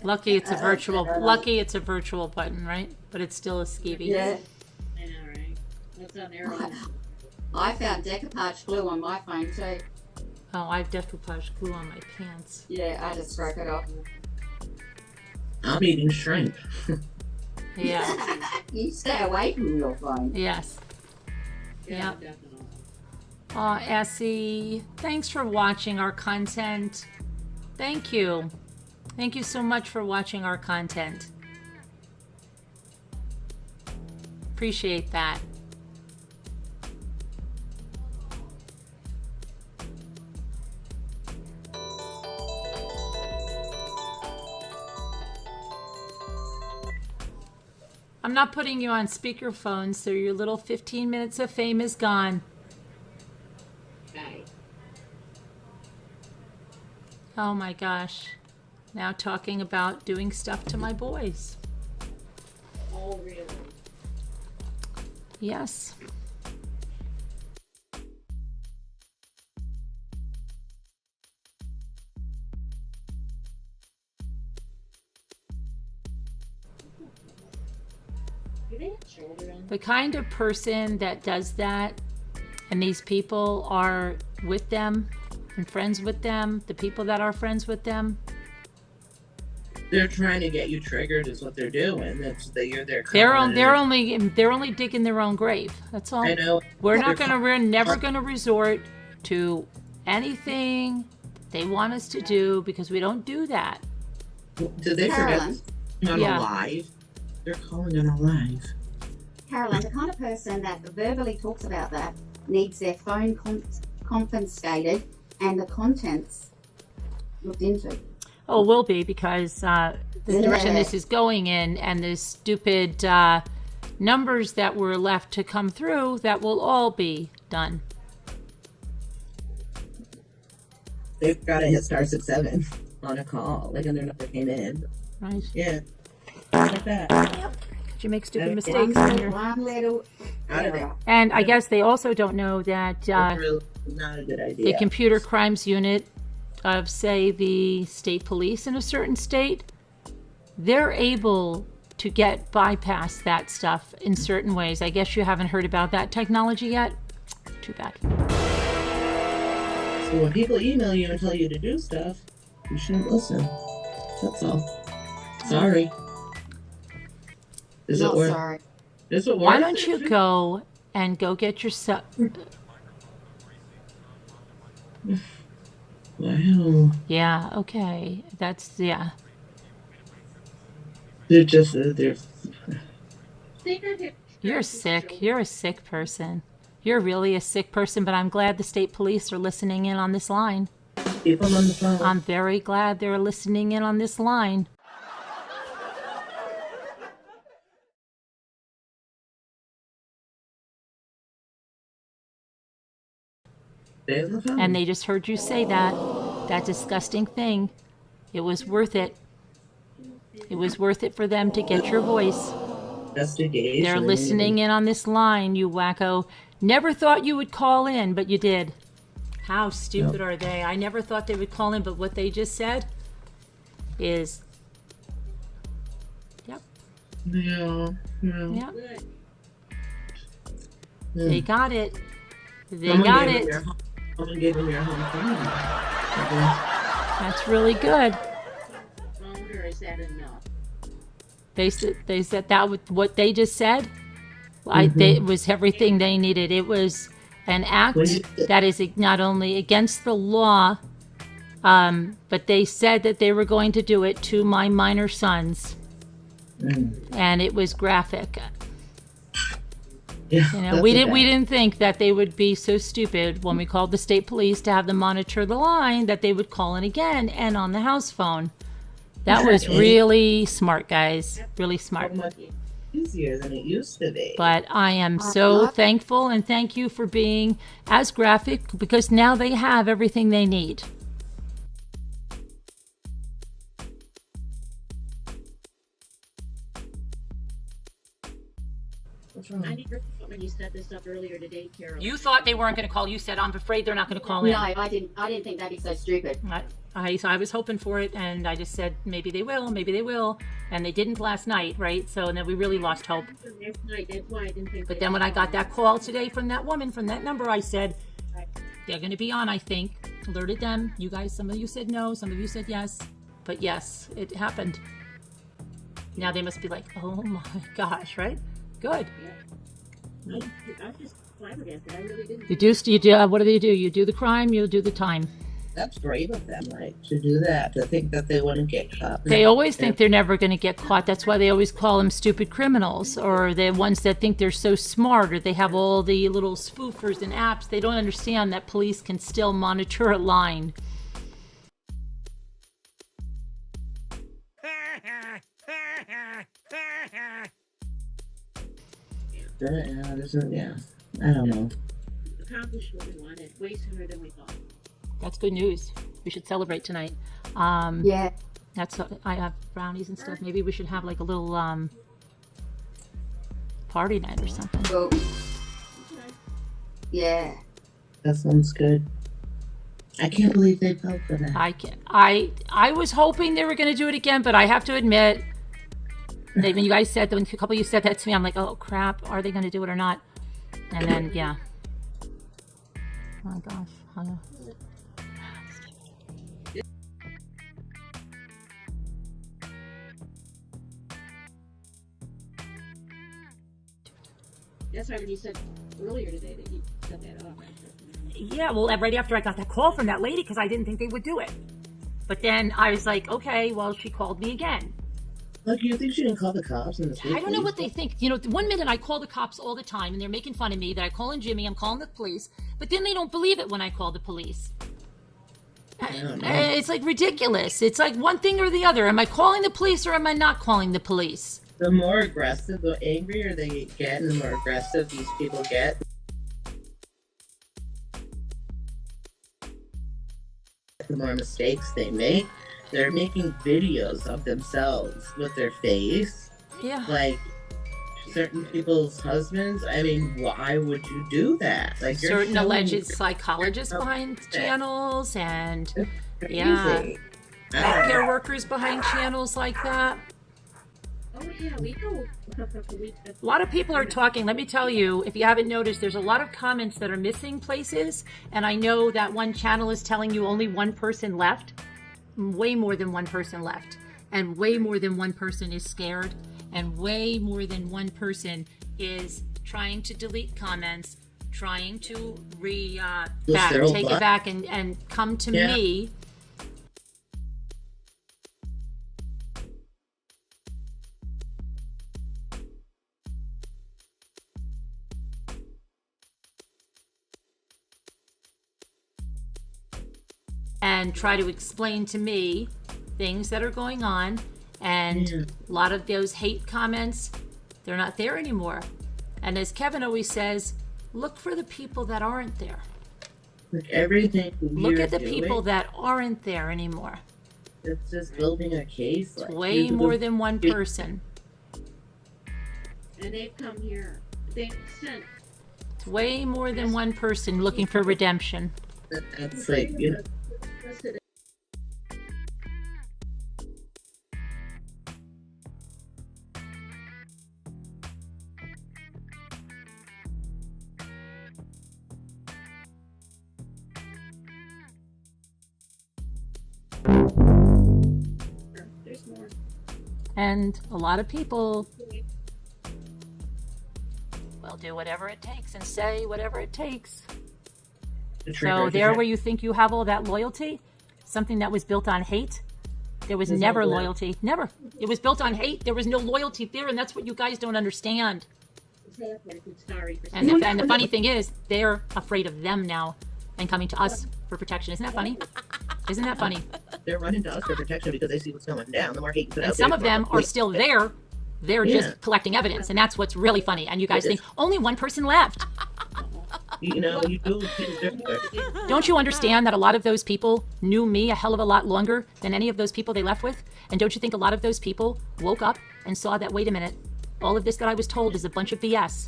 Lucky it's a virtual. Lucky it's a virtual button, right? But it's still a skeevy. Yeah. I know, right? What's on there? I found decoupage glue on my phone too. Oh, I've decoupage glue on my pants. Yeah, I just broke it off. I'm eating shrimp. Yeah. You stay away from your phone. Yes. Yeah, Yep. definitely. Essie, thanks for watching our content. Thank you. Thank you so much for watching our content. Appreciate that. I'm not putting you on speakerphone, so your little 15 minutes of fame is gone. Okay. Oh my gosh. Now talking about doing stuff to my boys. Oh, really? Yes. Do they have children? The kind of person that does that, and these people are with them and friends with them, the people that are friends with them, They're trying to get you triggered, is what they're doing. That's they're they're calling only digging their own grave. That's all. I know. We're never gonna resort to anything they want us to do because we don't do that. Did they forget Carolyn. not Yeah. alive? They're calling it alive. Carolyn, the kind of person that verbally talks about that needs their phone confiscated and the contents looked into. Oh, will be because the direction this is going in and the stupid numbers that were left to come through, that will all be done. They've got to hit *67 on a call, like, and their number came in. Right? Yeah. Like that. You make stupid Okay. mistakes on your... One little error. And I guess they also don't know that That's really not a good idea. the computer crimes unit of, say, the state police in a certain state, they're able to get bypass that stuff in certain ways. I guess you haven't heard about that technology yet? Too bad. So when people email you and tell you to do stuff, you shouldn't listen. That's all. Sorry. Is Not it worth? sorry. Is it worth? Why don't it? you go and go get yourself... Wow. Yeah, okay. That's, yeah. They're just they're. You're sick. You're a sick person. You're really a sick person, but I'm glad the state police are listening in on this line. Keep them on the phone. I'm very glad they're listening in on this line. Stay on the phone. And they just heard you say that. That disgusting thing. It was worth it. It was worth it for them to get your voice. Investigation. They're listening in on this line, you wacko. Never thought you would call in, but you did. How stupid are they? I never thought they would call in, but what they just said is... Yep, Yeah. Yeah. yep. Good. They got it. They Someone got gave it. them your- Someone gave them your home phone. That's really good. Phone, or is that enough? They said that was what they just said. It was everything they needed. It was an act that is not only against the law, but they said that they were going to do it to my minor sons, and it was graphic. Yeah. You know, that's we okay. didn't think that they would be so stupid when we called the state police to have them monitor the line that they would call in again and on the house phone. That was really smart, guys. Really smart. So much easier than it used to be. But I am so thankful and thank you for being as graphic because now they have everything they need. What's wrong? I need your phone. thought when you set this up earlier today, Carol. You thought they weren't going to call. You said, I'm afraid they're not going to call in. No, I didn't think that'd be so stupid. I was hoping for it, and I just said, maybe they will, and they didn't last night, right? So, and then we really lost hope. Last night, that's why I didn't think. But then when I got that call today from that woman, from that number, I said, they're going to be on, I think. Alerted them. You guys, some of you said no, some of you said yes. But yes, it happened. Now they must be like, oh my gosh, right? Good. Yeah. I'm just flabbergasted. I really didn't. What do? You do the crime, you do the time. That's brave of them, right? To do that, to think that they wouldn't get caught. They always think they're never going to get caught. That's why they always call them stupid criminals, or the ones that think they're so smart, or they have all the little spoofers and apps. They don't understand that police can still monitor a line. Yeah, I don't know. Accomplished what we wanted way sooner than we thought. That's good news. We should celebrate tonight. Yeah. I have brownies and stuff. Maybe we should have like a little party night or something. Well, yeah. That sounds good. I can't believe they fell for that. I was hoping they were going to do it again, but I have to admit, when you guys said, when a couple of you said that to me, I'm like, oh crap, are they going to do it or not? And then, yeah. Oh my gosh. That's why when you said earlier today that you set that off. Yeah, well, right after I got that call from that lady, because I didn't think they would do it. But then I was like, okay, well, she called me again. Look, you think she didn't call the cops? I don't know what they think. You know, one minute I call the cops all the time, and they're making fun of me that I call in Jimmy, I'm calling the police. But then they don't believe it when I call the police. It's like ridiculous. It's like one thing or the other. Am I calling the police or am I not calling the police? The more aggressive, the angrier they get, and the more aggressive these people get. The more mistakes they make. They're making videos of themselves with their face. Yeah. Like certain people's husbands. I mean, why would you do that? Like certain alleged psychologists behind channels and healthcare workers behind channels like that. Oh yeah, we know. A lot of people are talking. Let me tell you, if you haven't noticed, there's a lot of comments that are missing places. And I know that one channel is telling you only one person left. Way more than one person left. And way more than one person is scared. And way more than one person is trying to delete comments, trying to take it back and come to me. And try to explain to me things that are going on. And a lot of those hate comments, they're not there anymore. And as Kevin always says, look for the people that aren't there. Like everything. Look at the people that aren't there anymore. It's just building a case. It's way more than one person. And they've come here. They've sent. It's way more than one person looking for redemption. That's like, you know. There's more. And a lot of people will do whatever it takes and say whatever it takes. So there where you think you have all that loyalty, something that was built on hate, there was never loyalty. Never. It was built on hate. There was no loyalty there, and that's what you guys don't understand. And the funny thing is, they're afraid of them now and coming to us for protection. Isn't that funny? Isn't that funny? They're running to us for protection because they see what's going down. The more hate you put out, and some of them are still there. They're just collecting evidence, and that's what's really funny. And you guys think, only one person left. You know, you do. Don't you understand that a lot of those people knew me a hell of a lot longer than any of those people they left with? And don't you think a lot of those people woke up and saw that, wait a minute, all of this that I was told is a bunch of BS?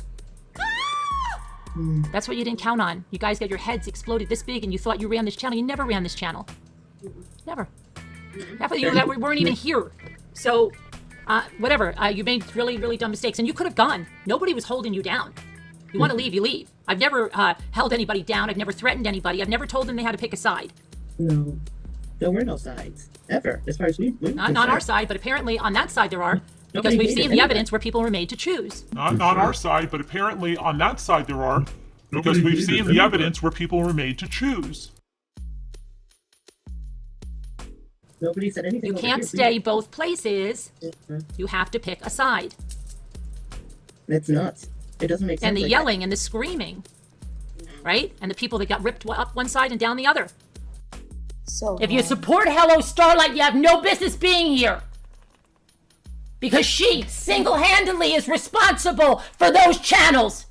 That's what you didn't count on. You guys got your heads exploded this big and you thought you ran this channel. You never ran this channel. Never. Half of you that weren't even here. So, whatever. You made really, really dumb mistakes. And you could have gone. Nobody was holding you down. You want to leave, you leave. I've never held anybody down. I've never threatened anybody. I've never told them they had to pick a side. No. There were no sides. Ever. As far as we're Not on our side, but apparently on that side there are. Because we've seen the evidence where people were made to choose. Not on our side, but apparently on that side there are. Because we've seen the evidence where people were made to choose. Nobody said anything. You over can't here. stay both places. You have to pick a side. It's nuts. It doesn't make sense. And the like yelling and the screaming, right? And the people that got ripped up one side and down the other. So If you support Hello Starlight, you have no business being here. Because she single-handedly is responsible for those channels.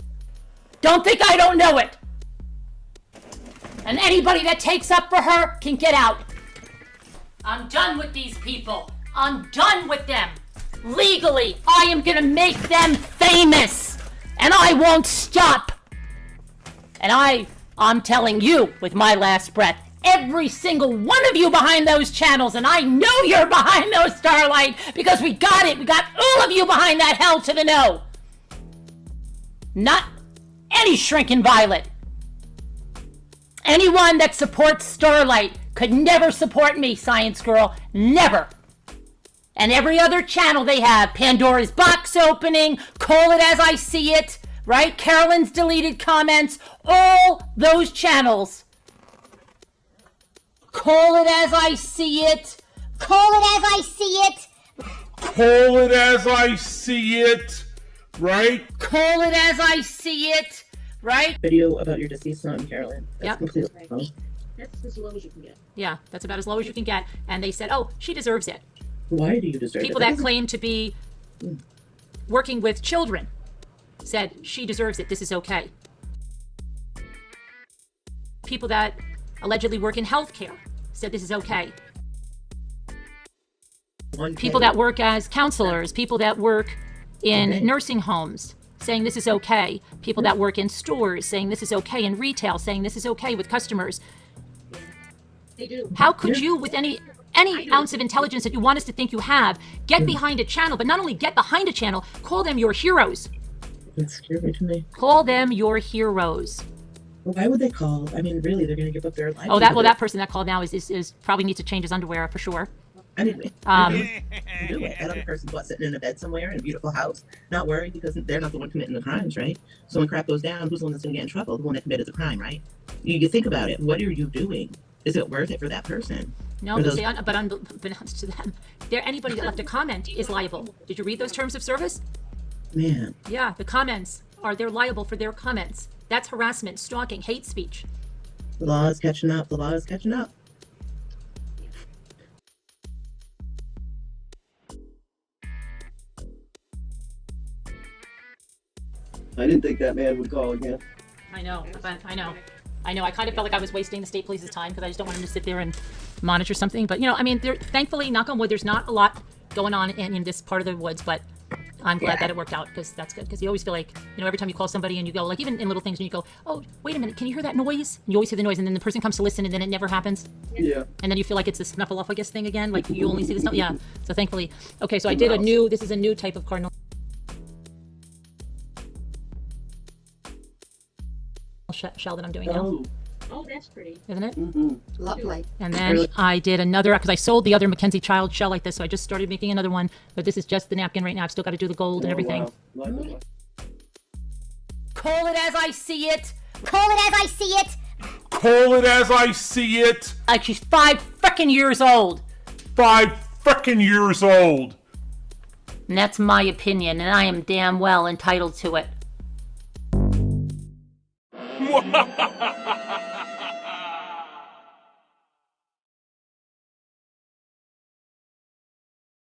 Don't think I don't know it. And anybody that takes up for her can get out. I'm done with these people. I'm done with them. Legally, I am gonna make them famous. And I won't stop. And I'm telling you with my last breath, every single one of you behind those channels, and I know you're behind those, Starlight, because we got it. We got all of you behind that hell to the no. Not any shrinking violet. Anyone that supports Starlight could never support me, Science Girl. Never. And every other channel they have, Pandora's Box Opening, Call It As I See It, right? Carolyn's Deleted Comments, all those channels. Call It As I See It. Call It As I See It. Call it as I see it, right? Call It As I See It, right? video about your deceased son, Carolyn. That's Yep. completely wrong. That's as low as you can get. Yeah, that's about as low as you can get. And they said, oh, she deserves it. Why do you deserve People it? that claim to be working with children said she deserves it. This is okay. People that allegedly work in healthcare said this is okay. People that work as counselors, people that work in Okay. nursing homes saying this is okay. People that work in stores saying this is okay. In retail saying this is okay with customers. They do. How could you, with any ounce of intelligence that you want us to think you have, get behind a channel, but not only get behind a channel, call them your heroes. It's scary to me. Call them your heroes. Well, why would they call? I mean, really, they're going to give up their life. Oh, that person that called now is probably needs to change his underwear for sure. I mean, Um, do it. That other person's sitting in a bed somewhere in a beautiful house, not worried because they're not the one committing the crimes, right? So when crap goes down, who's the one that's going to get in trouble? The one that committed the crime, right? You think about it. What are you doing? Is it worth it for that person? No, For but, those- but unbeknownst to them, anybody that left a comment is liable. Did you read those terms of service? Man, Yeah, the comments they're liable for their comments. That's harassment, stalking, hate speech. the law is catching up. The law is catching up. I didn't think that man would call again. I know, but I know. I kind of felt like I was wasting the state police's time because I just don't want him to sit there and monitor something. But, I mean, thankfully, knock on wood, there's not a lot going on in this part of the woods. But I'm glad that it worked out because that's good. Because you always feel like, every time you call somebody and you go, like even in little things, and you go, oh, wait a minute, can you hear that noise? And you always hear the noise. And then the person comes to listen and then it never happens. Yeah. And then you feel like it's the snuffleupagus thing again. Like you only see the stuff. Yeah. So thankfully, okay, so I did this is a new type of cardinal shell that I'm doing now, Oh. Oh, that's pretty. isn't it? Lovely. And then I did another, because I sold the other Mackenzie Child shell like this, so I just started making another one. But this is just the napkin right now. I've still got to do the gold and everything. Wow. Lovely. Call it as I see it. Call it as I see it. Call it as I see it. Like she's 5 frickin' years old. 5 frickin' years old. And that's my opinion, and I am damn well entitled to it.